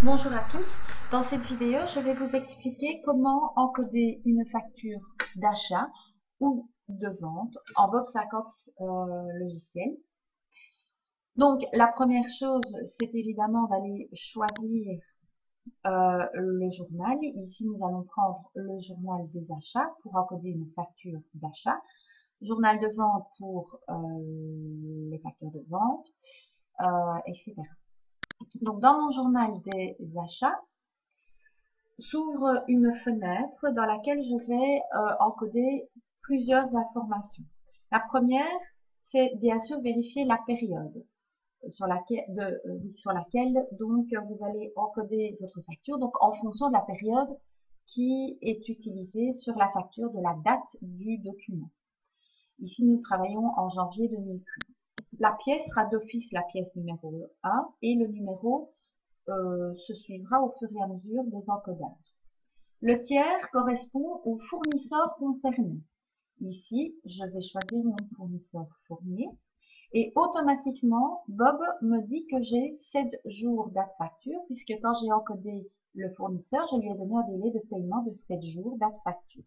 Bonjour à tous, dans cette vidéo je vais vous expliquer comment encoder une facture d'achat ou de vente en Bob 50 logiciel. Donc la première chose c'est évidemment d'aller choisir le journal. Ici nous allons prendre le journal des achats pour encoder une facture d'achat, journal de vente pour les factures de vente, etc. Donc dans mon journal des achats, s'ouvre une fenêtre dans laquelle je vais encoder plusieurs informations. La première, c'est bien sûr vérifier la période sur laquelle donc vous allez encoder votre facture, donc en fonction de la période qui est utilisée sur la facture, de la date du document. Ici, nous travaillons en janvier 2013. La pièce sera d'office la pièce numéro 1 et le numéro se suivra au fur et à mesure des encodages. Le tiers correspond au fournisseur concerné. Ici, je vais choisir mon fournisseur fournier et automatiquement, Bob me dit que j'ai 7 jours date facture puisque quand j'ai encodé le fournisseur, je lui ai donné un délai de paiement de 7 jours date facture.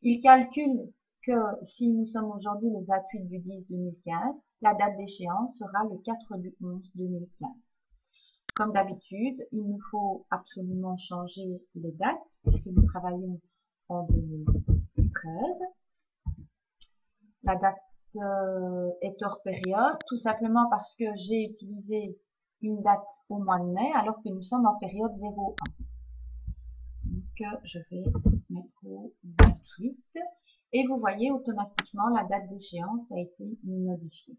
Il calcule que si nous sommes aujourd'hui le 28 du 10 2015, la date d'échéance sera le 4 du 11 2015. Comme d'habitude, il nous faut absolument changer les dates puisque nous travaillons en 2013. La date est hors période, tout simplement parce que j'ai utilisé une date au mois de mai alors que nous sommes en période 0,1. Donc je vais mettre au 28 et vous voyez automatiquement la date d'échéance a été modifiée.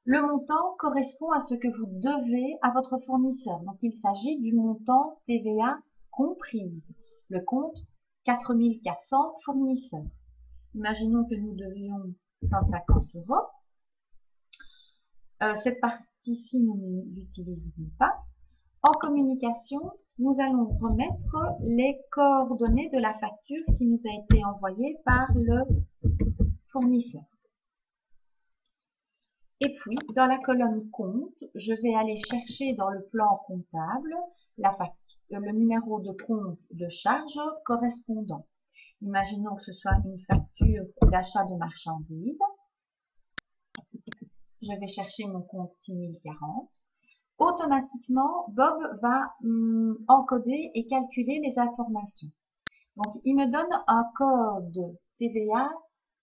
Le montant correspond à ce que vous devez à votre fournisseur. Donc, il s'agit du montant TVA comprise. Le compte 4400 fournisseurs. Imaginons que nous devions 150 €. Cette partie-ci, nous ne l'utiliserons pas. En communication, nous allons remettre les coordonnées de la facture qui nous a été envoyée par le fournisseur. Et puis, dans la colonne compte, je vais aller chercher dans le plan comptable le numéro de compte de charge correspondant. Imaginons que ce soit une facture d'achat de marchandises. Je vais chercher mon compte 6040. Automatiquement, Bob va encoder et calculer les informations. Donc, il me donne un code TVA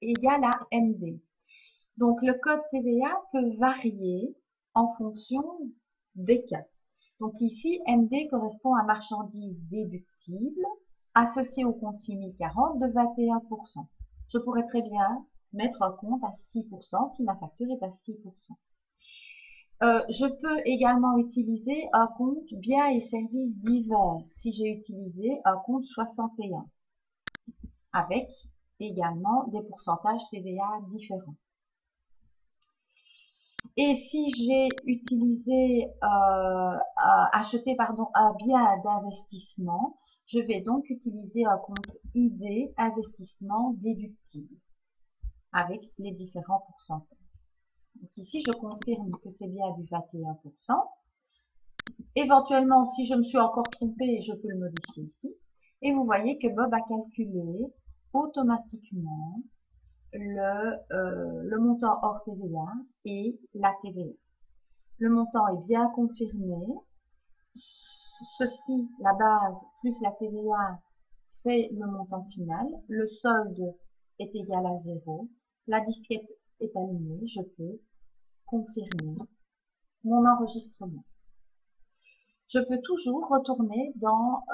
égal à MD. Donc, le code TVA peut varier en fonction des cas. Donc ici, MD correspond à marchandise déductible associée au compte 6040 de 21%. Je pourrais très bien mettre un compte à 6% si ma facture est à 6%. Je peux également utiliser un compte biens et services divers si j'ai utilisé un compte 61 avec également des pourcentages TVA différents. Et si j'ai utilisé, acheté un bien d'investissement, je vais donc utiliser un compte ID investissement déductible avec les différents pourcentages. Donc ici, je confirme que c'est bien du 21%. Éventuellement, si je me suis encore trompée, je peux le modifier ici. Et vous voyez que Bob a calculé automatiquement le montant hors TVA et la TVA. Le montant est bien confirmé. Ceci, la base plus la TVA, fait le montant final. Le solde est égal à 0. La disquette est allumée. Je peux confirmer mon enregistrement. Je peux toujours retourner dans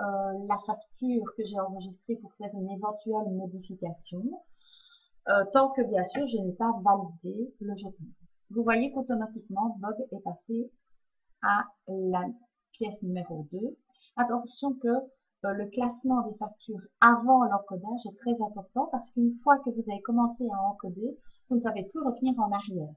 la facture que j'ai enregistrée pour faire une éventuelle modification, tant que bien sûr je n'ai pas validé le journal. Vous voyez qu'automatiquement Bob est passé à la pièce numéro 2. Attention que le classement des factures avant l'encodage est très important parce qu'une fois que vous avez commencé à encoder, vous ne savez plus revenir en arrière.